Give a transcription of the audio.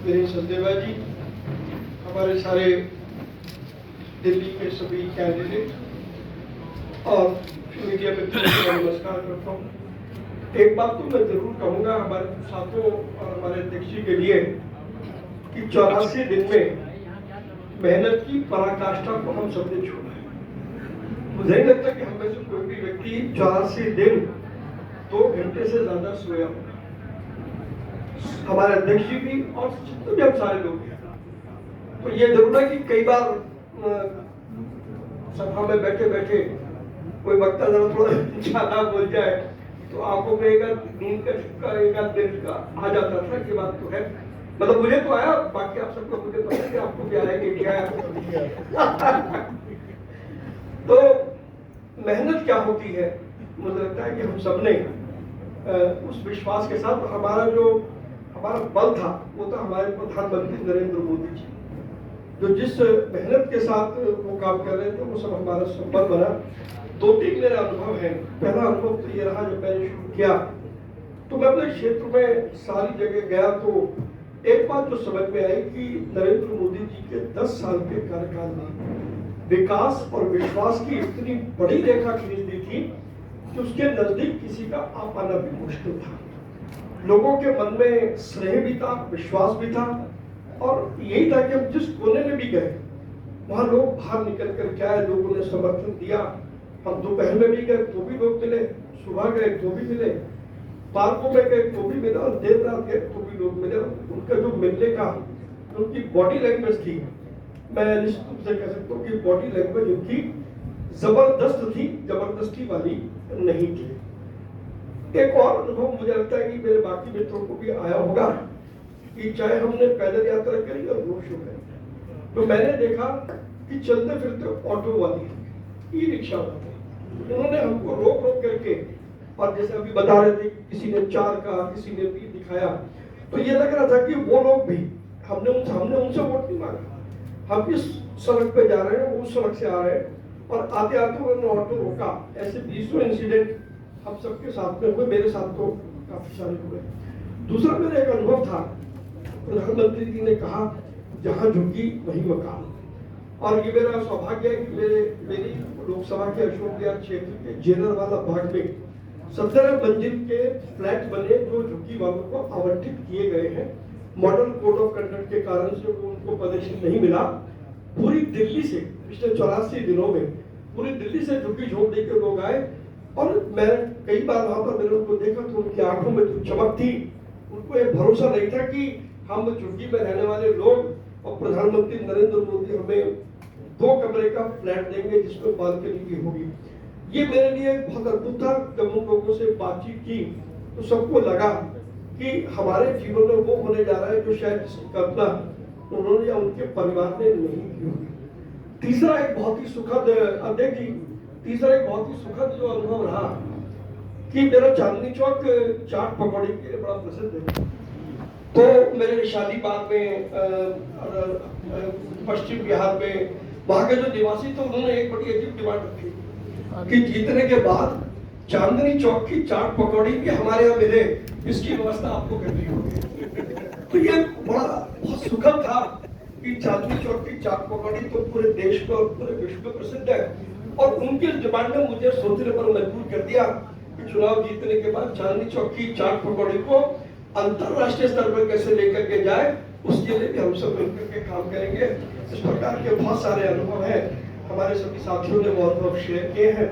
मेरी संदेवा जी, हमारे सारे दिल्ली के सभी कैंडिडेट और मीडिया मित्रों को नमस्कार करता हूँ। एक बात तो मैं जरूर कहूँगा हमारे साथियों और हमारे अध्यक्ष जी के लिए कि 84 दिन में मेहनत की पराकाष्ठा को हम सबने छोड़ा है। मुझे नहीं लगता कि हम में से कोई भी व्यक्ति 84 दिन 2 घंटे से ज्यादा सोया होगा। हमारे अध्यक्ष जी भी और जितने भी हम सारे लोग हैं, तो ये जरूर है कि कई बार सभा में बैठे बैठे कोई वक्ता जरा थोड़ा ज्यादा बोल जाए तो आंखों में एक नींद का झटका एक दिन का आ जाता था। कि बात तो है, मतलब मुझे तो आया, बाकी आप सबको मुझे पता है आपको भी आया कि क्या आया। तो मेहनत क्या होती है, मुझे लगता है कि हम सबने उस विश्वास के साथ हमारा बल था वो था हमारे प्रधानमंत्री नरेंद्र मोदी जी, जो जिस मेहनत के साथ वो काम कर रहे थे वो सब हमारा संबल बना। 2-3 मेरे अनुभव हैं। पहला अनुभव तो ये रहा, जब मैंने शुरू किया तो मैं अपने क्षेत्र में सारी जगह गया तो एक बात जो समझ में आई कि नरेंद्र मोदी जी के 10 साल के कार्यकाल में विकास और विश्वास की इतनी बड़ी रेखा खींच दी थी कि उसके नजदीक किसी का आ पाना भी मुश्किल था। लोगों के मन में स्नेह भी था, विश्वास भी था, और यही था कि हम जिस कोने में भी गए वहां लोग बाहर निकल कर क्या है, लोगों ने समर्थन दिया। हम दोपहर में भी गए तो भी लोग मिले, सुबह गए तो भी मिले, पार्कों में गए तो भी मिले, और देर रात गए तो भी लोग मिले। उनका जो मिलने का उनकी बॉडी लैंग्वेज थी, मैं निश्चित रूप से कह सकता हूँ कि बॉडी लैंग्वेज उनकी जबरदस्त थी, जबरदस्ती वाली नहीं थी। एक और अनुभव मुझे लगता है कि मेरे बाकी मित्रों को भी आया होगा कि चाहे हमने पैदल यात्रा करी और रोड शो करी, तो मैंने देखा कि चलते फिरते ऑटो वाली, ई रिक्शा वाले, उन्होंने हमको रोक रोक करके, और जैसे अभी बता रहे थे किसी ने 4 कहा, किसी ने 3 दिखाया, तो ये लग रहा था कि वो लोग भी हमने उनसे वोट नहीं मांगा। हम इस सड़क पे जा रहे हैं, वो उस सड़क से आ रहे हैं, और आते आते उन्होंने ऑटो रोका। ऐसे 20 इंसिडेंट हम सबके साथ में हुए, मेरे साथ तो काफी सारे हुए। दूसरा मेरा एक अनुभव था, प्रधानमंत्री जी ने कहा जहां झुकी वहीं मकान, और ये मेरा सौभाग्य है कि मेरी लोकसभा के अशोक विहार क्षेत्र के जेलरवाला बाग में 17 मंजिल के फ्लैट बने जो झुग्गी वालों को आवंटित किए गए हैं। मॉडल कोड ऑफ कंडक्ट के कारण से उनको प्रदर्शन नहीं मिला। पूरी दिल्ली से पिछले 84 दिनों में पूरी दिल्ली से झुग्गी झोंपड़ी के लोग आए, और मैं कई बार वहां पर मैंने उनको देखा तो उनकी आंखों में जो चमक थी, उनको ये भरोसा नहीं था कि हम झुग्गी में रहने वाले लोग और प्रधानमंत्री नरेंद्र मोदी हमें 2 कमरे का फ्लैट देंगे जिसमें बालकनी भी होगी। ये मेरे लिए बहुत अद्भुत था। जब उन लोगों से बातचीत की तो सबको लगा कि हमारे जीवन में वो होने जा रहा है जो शायद कल्पना उन्होंने या उनके परिवार ने नहीं की होगी। तीसरा एक बहुत ही सुखद जो अनुभव रहा कि मेरा चांदनी चौक चाट पकौड़ी के लिए बड़ा प्रसिद्ध है। तो मेरे शादी बाग में पश्चिम बिहार में वहां के जो निवासी थे उन्होंने एक बड़ी अजीब डिमांड रखी कि जीतने के बाद चांदनी चौक की चाट पकौड़ी भी हमारे यहाँ मिले, इसकी व्यवस्था आपको करनी होगी। तो ये बहुत सुखद था कि चांदनी चौक की चाट पकौड़ी तो पूरे देश में और पूरे विश्व में प्रसिद्ध है, और उनकी डिमांड ने मुझे सोचने पर मजबूर कर दिया कि चुनाव जीतने के बाद चांदनी चौक की चाट पकौड़ी को अंतरराष्ट्रीय स्तर पर कैसे लेकर के जाए, उसके लिए भी हम सब मिलकर के काम करेंगे। इस प्रकार के बहुत सारे अनुभव हैं, हमारे सभी साथियों ने वो अनुभव शेयर किए हैं।